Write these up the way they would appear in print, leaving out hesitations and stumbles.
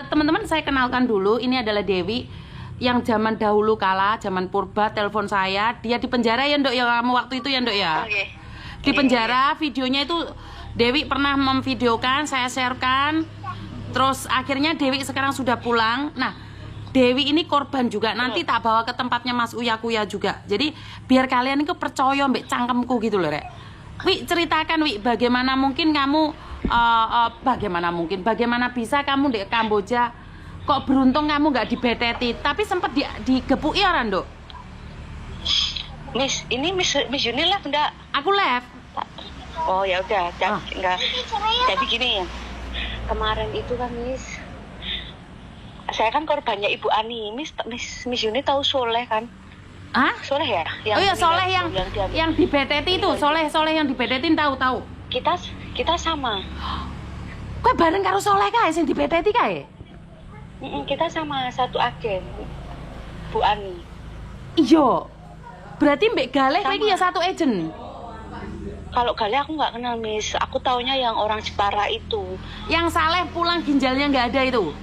Teman-teman saya kenalkan dulu, ini adalah Dewi yang zaman dahulu kala, zaman purba telepon saya. Dia di penjara ya Ndok ya, kamu waktu itu ya Ndok ya. Di penjara, videonya itu Dewi pernah memvideokan, saya sharekan. Terus akhirnya Dewi sekarang sudah pulang. Nah, Dewi ini korban juga, nanti tak bawa ke tempatnya Mas Uya Kuya juga. Jadi biar kalian itu percaya mbak cangkemku gitu loh Rek. Wi, ceritakan Wi, bagaimana mungkin kamu bagaimana bisa kamu di Kamboja, kok beruntung kamu nggak dibeteti, tapi sempat digepuki orang Dok. Miss, ini Miss Yuni live enggak? Aku live. Oh ya udah, enggak. Jadi gini ya, kemarin itu kan Miss, saya kan korbannya Ibu Ani. Miss Yuni tahu Soleh kan? Hah? Soleh ya? Oh iya, Soleh yang dibeteti itu, Soleh yang dibetetin tahu. Kita sama. Kok bareng karo Soleh kae sing dibeteti kae? Kita sama satu agen, Bu Ani. Iya. Berarti Mbak Galeh kowe iki ya satu agent. Kalau Galeh aku nggak kenal Miss, aku taunya yang orang Jepara itu. Yang Saleh pulang ginjalnya nggak ada itu?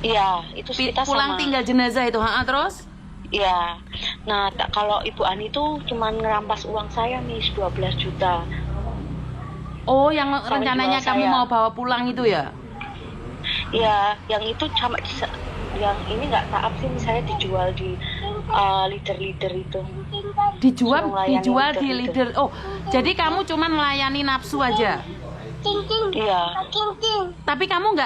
Iya, itu kita pulang sama. Tinggal jenazah itu, terus? Iya. Nah, kalau Ibu Ani itu cuma ngerampas uang saya Miss, 12 juta. Oh, yang rencananya kamu mau bawa pulang itu ya? Iya, yang itu sama, yang ini nggak taap sih, misalnya dijual di leader itu. Dijual di leader. Oh, jadi kamu cuman melayani nafsu aja? Iya. Tapi kamu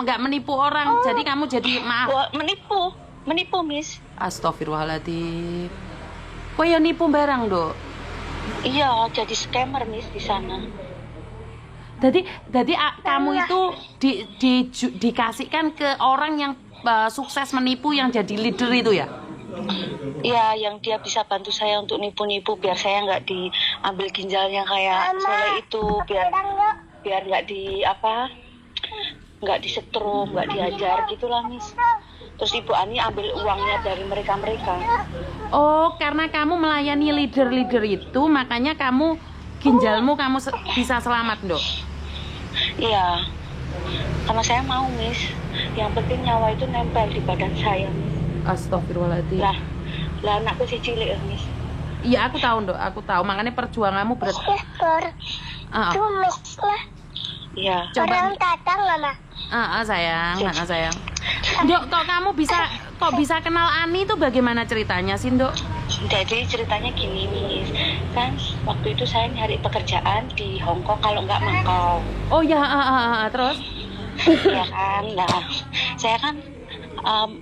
nggak menipu orang, jadi kamu jadi maaf. Menipu Miss. Astagfirullahaladzim. Kok ya nipu barang Dok? Iya, jadi scammer Miss di sana. Jadi kamu itu dikasihkan ke orang yang sukses menipu, yang jadi leader itu ya? Iya, yang dia bisa bantu saya untuk nipu-nipu biar saya nggak diambil ginjalnya kayak Soleh itu, biar nggak disetrum, nggak diajar gitulah Miss. Terus Ibu Ani ambil uangnya dari mereka. Oh, karena kamu melayani leader itu, makanya ginjalmu bisa selamat Dok? Iya, karena saya mau Miss, yang penting nyawa itu nempel di badan saya Miss. Astagfirullahaladzim. Lah anakku si cilik Miss. Iya, aku tahu Dok, aku tahu, makanya perjuanganmu berat. Iya. Coba Mama. sayang. Dok, kok bisa kenal Ani itu bagaimana ceritanya sih Dok? Jadi ceritanya gini Miss, kan waktu itu saya nyari pekerjaan di Hong Kong kalau nggak Makau. Oh ya, terus? Ya kan, nah saya kan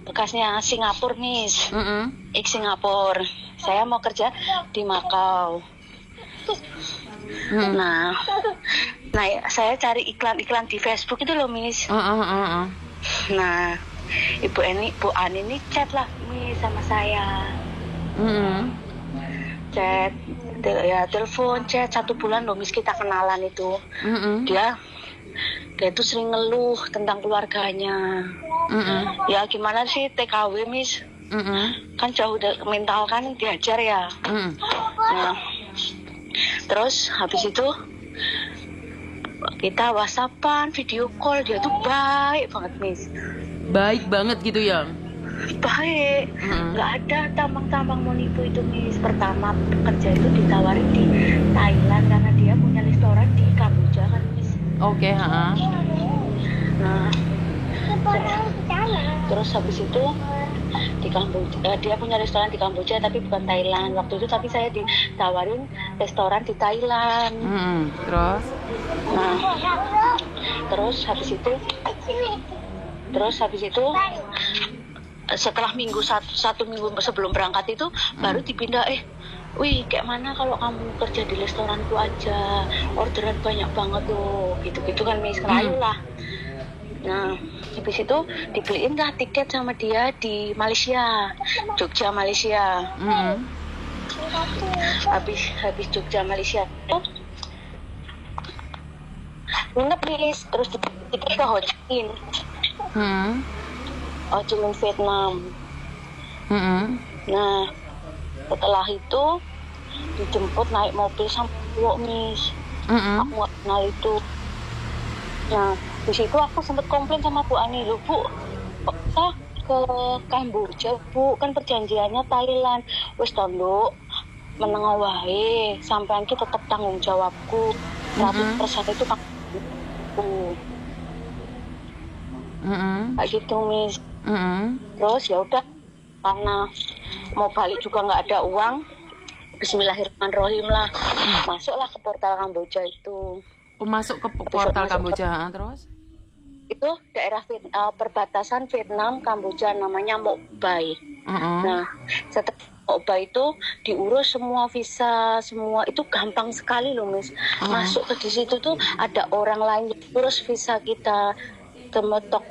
bekasnya Singapura Miss, Singapura. Saya mau kerja di Makau. Nah, saya cari iklan di Facebook itu loh Miss. Nah, Bu Ani ini chat lah Miss sama saya. Chat, ya telepon, chat 1 bulan loh Miss kita kenalan itu. Dia itu sering ngeluh tentang keluarganya. Ya gimana sih TKW Miss? Kan jauh mental kan diajar ya. Nah, terus habis itu kita WhatsAppan, video call, dia tuh baik banget Miss. Baik banget gitu ya? Baik, nggak ada tambang-tambang mau nipu itu Miss. Pertama kerja itu ditawarin di Thailand karena dia punya restoran di Kamboja kan Miss. Oke, Nah, terus habis itu di Kamboja, dia punya restoran di Kamboja tapi bukan Thailand waktu itu, tapi saya ditawarin restoran di Thailand. Terus? Nah, terus habis itu setelah satu minggu sebelum berangkat itu baru dipindah. Wih, kayak mana kalau kamu kerja di restoranku aja, orderan banyak banget tuh, gitu kan Miss, kenalin lah. Nah, habis itu dibeliin lah tiket sama dia di Malaysia, Jogja Malaysia. Habis Jogja Malaysia nginep Miss, terus tiket ke Ho Chi Minh. Ho Chi Minh Vietnam. Nah, setelah itu dijemput naik mobil sampai Pulau Miss. Aku nggak kenal itu. Nah, Di situ aku sempat komplain sama Bu Ani, loh Bu, kok kita ke Kamboja Bu, kan perjanjiannya Thailand. Wis to Nduk, meneng wae, sampean ki tetep tanggung jawabku. 100% itu tanggung. Kayak gitu Miss. Terus ya udah, karena mau balik juga nggak ada uang, Bismillahirrahmanirrahim lah, masuklah ke portal Kamboja itu. Masuk ke portal Kamboja, terus? Itu daerah perbatasan Vietnam Kamboja, namanya Mok Bai. Nah, setelah Mok Bai itu diurus semua visa, semua itu gampang sekali loh Miss. Masuk ke di situ tuh ada orang lain yang urus visa kita. Tok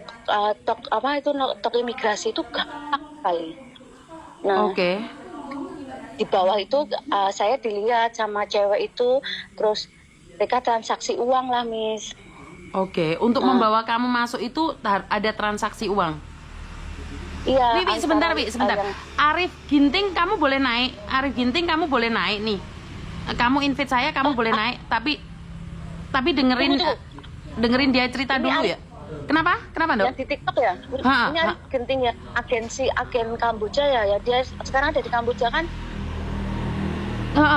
imigrasi itu gampang sekali. Nah, di bawah itu saya dilihat sama cewek itu, terus mereka transaksi uang lah Miss. Untuk membawa kamu masuk itu ada transaksi uang. Iya. Wi, sebentar. Arif Ginting kamu boleh naik. Arif Ginting kamu boleh naik nih. Kamu invite saya, kamu boleh naik. Tapi dengerin dia cerita ini dulu ya. Kenapa, Dok? Yang di TikTok ya? Ini Arif Ginting ya, agen Kamboja ya. Dia sekarang ada di Kamboja kan?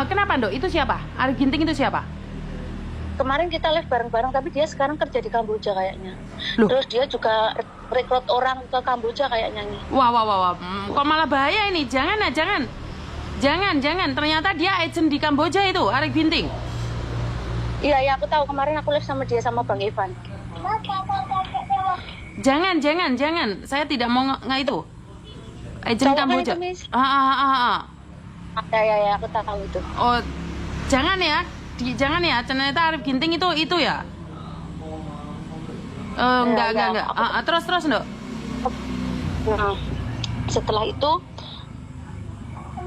Kenapa Dok? Itu siapa? Arif Ginting itu siapa? Kemarin kita live bareng-bareng, tapi dia sekarang kerja di Kamboja kayaknya. Terus dia juga rekrut orang ke Kamboja kayaknya nih. Wah. Kok malah bahaya ini? Jangan. Ternyata dia agent di Kamboja itu, Arif Ginting. Iya, aku tahu. Kemarin aku live sama dia sama Bang Ivan. Jangan. Saya tidak mau itu. Agent Kamboja. Ya, aku tahu itu. Oh, jangan ya. Ternyata Arif Ginting itu ya. Enggak. Terus Nduk. Nah, setelah itu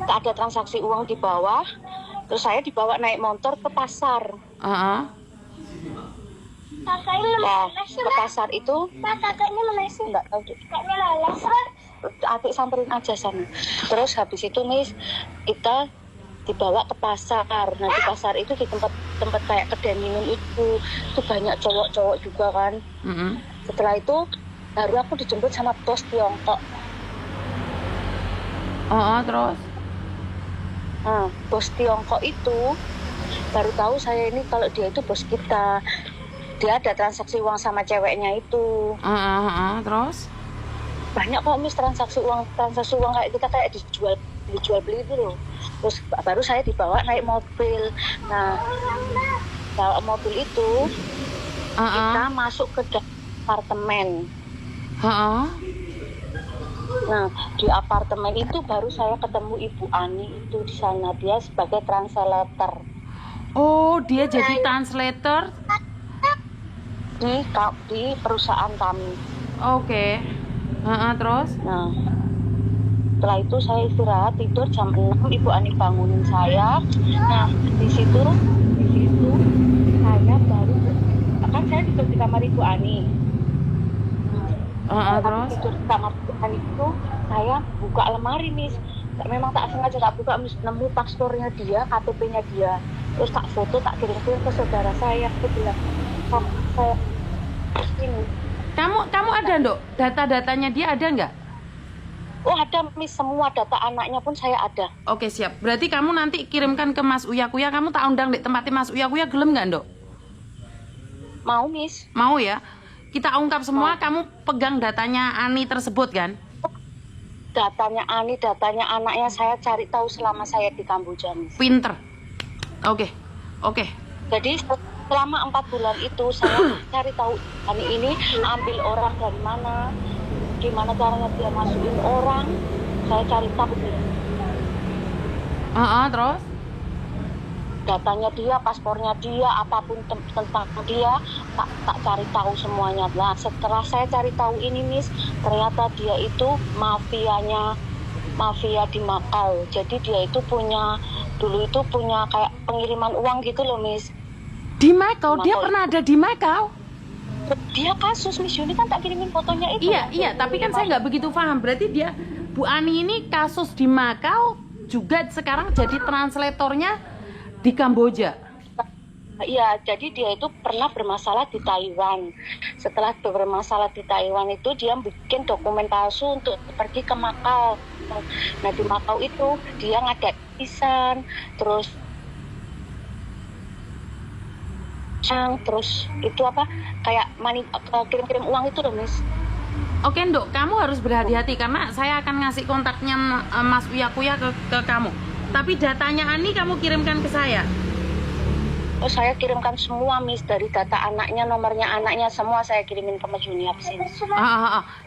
ada transaksi uang di bawah, terus saya dibawa naik motor ke pasar. Nah, ke pasar itu enggak tahu. Adik samperin aja sana. Terus habis itu Miss, kita dibawa ke pasar. Nah, di pasar itu di tempat kayak kedai minum itu banyak cowok-cowok juga kan. Setelah itu baru aku dijemput sama bos Tiongkok. Terus? Nah, bos Tiongkok itu baru tahu saya ini kalau dia itu bos kita. Dia ada transaksi uang sama ceweknya itu. Terus? Banyak kok Miss transaksi uang kayak kita kayak dijual beli itu loh. Terus baru saya dibawa naik mobil. Nah, bawa mobil itu kita masuk ke apartemen. Nah, di apartemen itu baru saya ketemu Ibu Ani itu di sana. Dia sebagai translator. Oh, dia jadi translator di perusahaan kami. Terus? Nah, setelah itu saya istirahat tidur jam 6, Ibu Ani bangunin saya. Nah, di situ saya baru kan saya tidur di kamar Ibu Ani. Terus? Tidur di kamar Ibu Ani itu saya buka lemari Miss. Memang tak sengaja tak buka Miss, nemu paspornya dia, KTP-nya dia. Terus tak foto, tak kirim ke saudara saya. Aku bilang, saya ini. Kamu ada Nduk? Data-datanya dia ada nggak? Oh ada Miss, semua data anaknya pun saya ada. Oke siap. Berarti kamu nanti kirimkan ke Mas Uya Kuya. Kamu tak undang di tempatnya Mas Uya Kuya, gelem nggak Nduk? Mau Miss. Mau ya. Kita ungkap semua. Kamu pegang datanya Ani tersebut kan? Datanya Ani, datanya anaknya saya cari tahu selama saya di Kamboja Miss. Pinter. Oke. Jadi selama 4 bulan itu saya cari tahu Ani ini ambil orang dari mana, gimana caranya dia masukin orang, saya cari tahu. Terus? Datanya dia, paspornya dia, apapun tentang dia, tak cari tahu semuanya. Nah, setelah saya cari tahu ini Miss, ternyata dia itu mafia di Makau. Jadi dia itu dulu itu punya kayak pengiriman uang gitu loh Miss. Di Makau? Dia pernah ada di Makau? Dia kasus Miss Yuni kan tak kirimin fotonya itu. Iya, tapi kan saya nggak begitu paham. Berarti dia, Bu Ani ini kasus di Makau juga sekarang jadi translatornya di Kamboja. Iya, jadi dia itu pernah bermasalah di Taiwan. Setelah bermasalah di Taiwan itu dia bikin dokumen palsu untuk pergi ke Makau. Nah di Makau itu dia ngadain lisan, terus itu apa kayak kirim-kirim uang itu loh Miss. Oke Nduk, kamu harus berhati-hati karena saya akan ngasih kontaknya Mas Uya Kuya ke kamu. Tapi datanya Ani kamu kirimkan ke saya. Oh saya kirimkan semua Miss, dari data anaknya, nomornya anaknya, semua saya kirimin ke Mas Juni habis ini.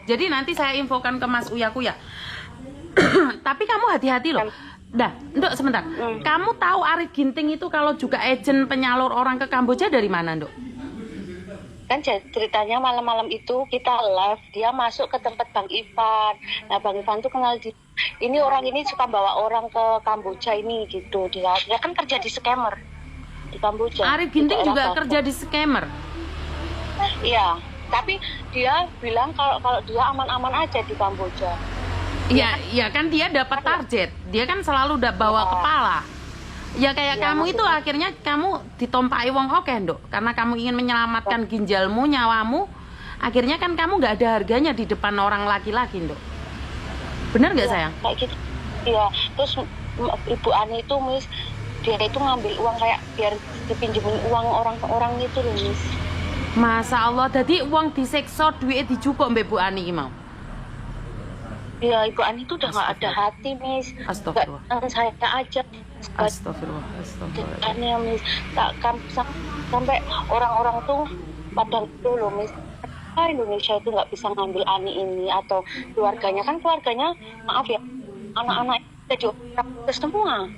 Jadi nanti saya infokan ke Mas Uya Kuya. Tapi kamu hati-hati loh. Dah, Nduk sebentar. Kamu tahu Arif Ginting itu kalau juga agent penyalur orang ke Kamboja dari mana Nduk? Kan ceritanya malam-malam itu kita live, dia masuk ke tempat Bang Ivan. Nah Bang Ivan tuh kenal ini orang ini suka bawa orang ke Kamboja ini gitu. Dia kan kerja di scammer di Kamboja. Arif Ginting juga kerja di scammer. Iya, tapi dia bilang kalau dia aman-aman aja di Kamboja. Iya kan dia dapat target. Dia kan selalu bawa kepala. Ya kayak kamu itu akhirnya kamu ditompai wong oke Nduk, karena kamu ingin menyelamatkan ginjalmu, nyawamu. Akhirnya kan kamu nggak ada harganya di depan orang laki-laki Nduk. Bener nggak sayang? Kayak gitu. Iya, terus Ibu Ani itu Miss, dia itu ngambil uang kayak biar dipinjemin uang orang-orang itu loh Miss. Masa Allah, jadi uang disekso, duit dijupuk Mbak Bu Ani mau. Iya, Ibu Ani itu udah nggak ada hati Miss. Astagfirullah. Saya aja. Astagfirullah. Miss, sampai orang-orang tuh pada itu loh Miss. Indonesia itu nggak bisa ngambil Ani ini atau keluarganya, kan keluarganya maaf ya, anak-anak jadi orang semua.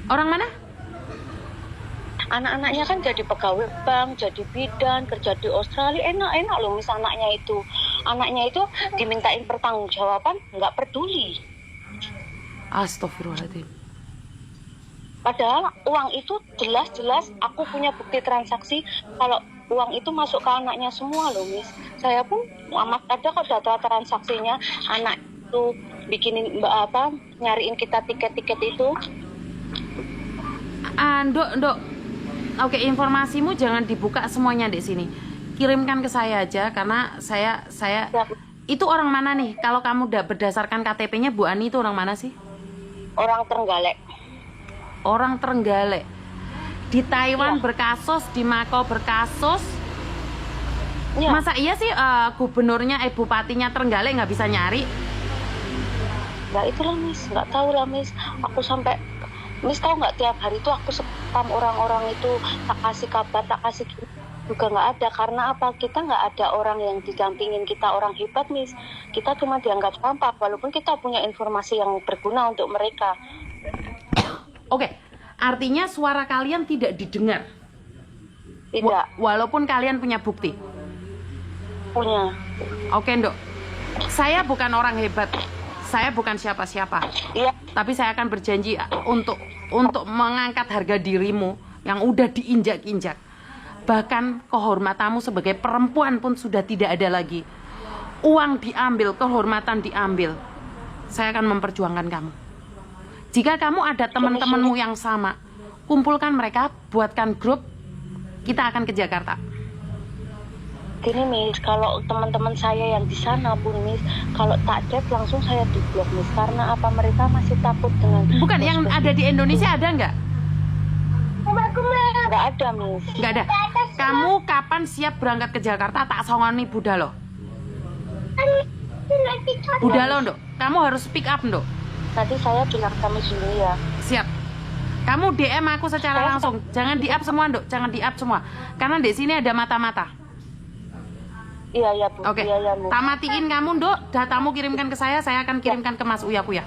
Orang mana? Anak-anaknya kan jadi pegawai bank, jadi bidan, kerja di Australia, enak loh Miss anaknya itu. Anaknya itu dimintain pertanggungjawaban, nggak peduli. Astagfirullahaladzim. Padahal uang itu jelas-jelas aku punya bukti transaksi kalau uang itu masuk ke anaknya semua loh Miss. Saya pun amat ada kok data transaksinya. Anak itu bikinin nyariin kita tiket-tiket itu. Nduk. Oke, informasimu jangan dibuka semuanya di sini. Kirimkan ke saya aja karena saya itu orang mana nih? Kalau kamu udah berdasarkan KTP-nya Bu Ani itu orang mana sih? Orang Trenggalek. Orang Trenggalek. Di Taiwan berkasus, di Makau berkasus. Ya. Masa iya sih gubernurnya, bupatinya Trenggalek nggak bisa nyari? Nah itulah Miss, nggak tahu lah Miss. Aku sampai Miss tahu nggak, tiap hari itu aku spam orang-orang itu, tak kasih kabar, tak kasih juga nggak ada. Karena apa? Kita nggak ada orang yang didampingin kita, orang hebat Miss. Kita cuma dianggap sampah walaupun kita punya informasi yang berguna untuk mereka. Oke, artinya suara kalian tidak didengar. Tidak. Walaupun kalian punya bukti. Punya. Oke Nduk, saya bukan orang hebat. Saya bukan siapa-siapa. Iya. Tapi saya akan berjanji untuk mengangkat harga dirimu yang udah diinjak-injak. Bahkan kehormatanmu sebagai perempuan pun sudah tidak ada lagi. Uang diambil, kehormatan diambil. Saya akan memperjuangkan kamu. Jika kamu ada teman-temanmu yang sama, kumpulkan mereka, buatkan grup, kita akan ke Jakarta. Gini Miss, kalau teman-teman saya yang di sana pun Miss, kalau tak chat langsung saya diblok Miss. Karena apa? Mereka masih takut dengan... Bukan, yang ada di Indonesia ada nggak? Nggak ada Miss. Nggak ada. Kamu kapan siap berangkat ke Jakarta? Tak songoni Budalo. Budalo Nduk, kamu harus speak up Nduk. Tadi saya bilang sama Julia. Siap. Kamu DM aku secara langsung. Jangan di-up semua Nduk, jangan di-up semua. Karena di sini ada mata-mata. Iya Bu. Oke. Iya, tak matiin kamu Nduk, datamu kirimkan ke saya akan kirimkan ke Mas Uya Kuya.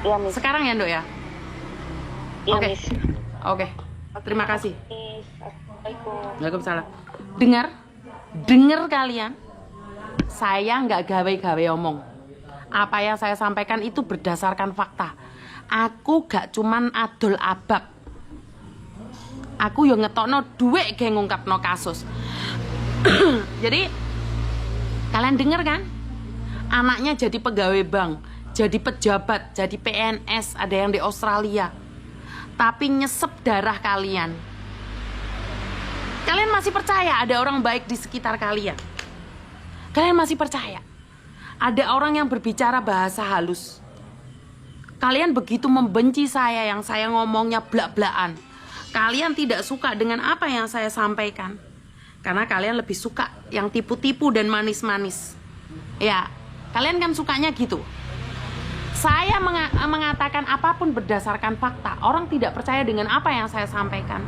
Iya Miss. Sekarang ya Nduk ya. Iya Oke. Miss. Oke. Terima kasih. Assalamualaikum. Waalaikumsalam. Dengar kalian. Saya nggak gawe-gawe omong. Apa yang saya sampaikan itu berdasarkan fakta. Aku gak cuman adol abab. Aku yang ngetokno duit ge ngungkapno kasus. Jadi kalian dengar kan? Anaknya jadi pegawai bank, jadi pejabat, jadi PNS, ada yang di Australia. Tapi nyesep darah kalian. Kalian masih percaya ada orang baik di sekitar kalian? Kalian masih percaya ada orang yang berbicara bahasa halus? Kalian begitu membenci saya yang saya ngomongnya blak-blakan. Kalian tidak suka dengan apa yang saya sampaikan. Karena kalian lebih suka yang tipu-tipu dan manis-manis. Ya, kalian kan sukanya gitu. Saya mengatakan apapun berdasarkan fakta. Orang tidak percaya dengan apa yang saya sampaikan.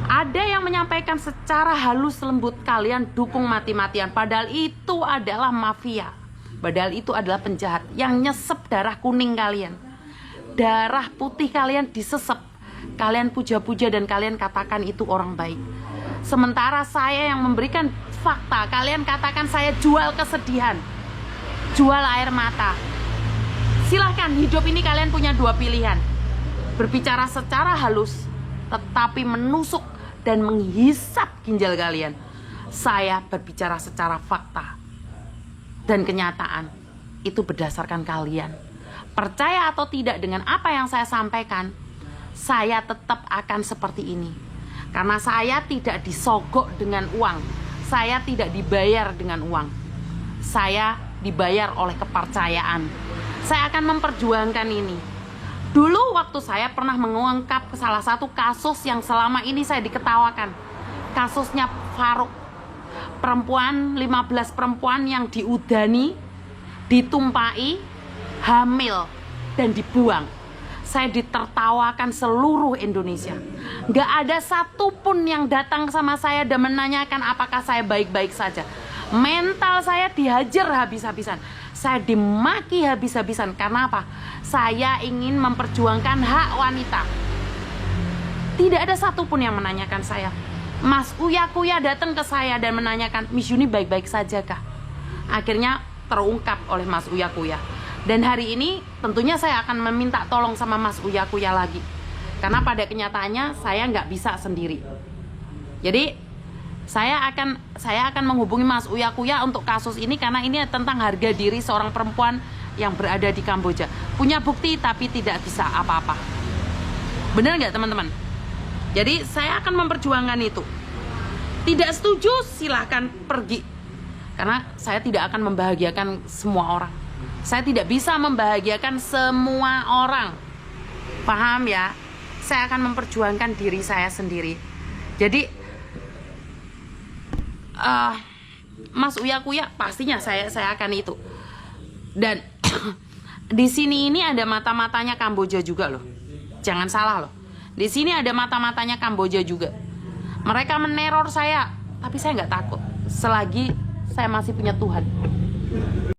Ada yang menyampaikan secara halus lembut, kalian dukung mati-matian. Padahal itu adalah mafia. Padahal itu adalah penjahat yang nyesep darah kuning kalian. Darah putih kalian disesep. Kalian puja-puja dan kalian katakan itu orang baik. Sementara saya yang memberikan fakta, kalian katakan saya jual kesedihan, jual air mata. Silahkan, hidup ini kalian punya dua pilihan. Berbicara secara halus, tetapi menusuk dan menghisap ginjal kalian. Saya berbicara secara fakta dan kenyataan. Itu berdasarkan kalian. Percaya atau tidak dengan apa yang saya sampaikan, saya tetap akan seperti ini. Karena saya tidak disogok dengan uang. Saya tidak dibayar dengan uang. Saya dibayar oleh kepercayaan. Saya akan memperjuangkan ini. Dulu waktu saya pernah mengungkap salah satu kasus yang selama ini saya diketawakan. Kasusnya Faruk. Perempuan, 15 perempuan yang diudani, ditumpai, hamil, dan dibuang. Saya ditertawakan seluruh Indonesia. Gak ada satupun yang datang sama saya dan menanyakan apakah saya baik-baik saja. Mental saya dihajar habis-habisan. Saya dimaki habis-habisan. Karena apa? Saya ingin memperjuangkan hak wanita. Tidak ada satupun yang menanyakan saya. Mas Uya Kuya datang ke saya dan menanyakan, Miss Yuni baik-baik saja kah? Akhirnya terungkap oleh Mas Uya Kuya. Dan hari ini tentunya saya akan meminta tolong sama Mas Uya Kuya lagi. Karena pada kenyataannya saya nggak bisa sendiri. Jadi saya akan menghubungi Mas Uya Kuya untuk kasus ini. Karena ini tentang harga diri seorang perempuan yang berada di Kamboja. Punya bukti tapi tidak bisa apa-apa. Benar nggak teman-teman? Jadi saya akan memperjuangkan itu. Tidak setuju silahkan pergi. Karena saya tidak akan membahagiakan semua orang. Saya tidak bisa membahagiakan semua orang. Paham ya? Saya akan memperjuangkan diri saya sendiri. Jadi Mas Uya Kuya pastinya saya akan itu. Dan di sini ini ada mata-matanya Kamboja juga loh. Jangan salah loh. Di sini ada mata-matanya Kamboja juga. Mereka meneror saya, tapi saya nggak takut. Selagi saya masih punya Tuhan.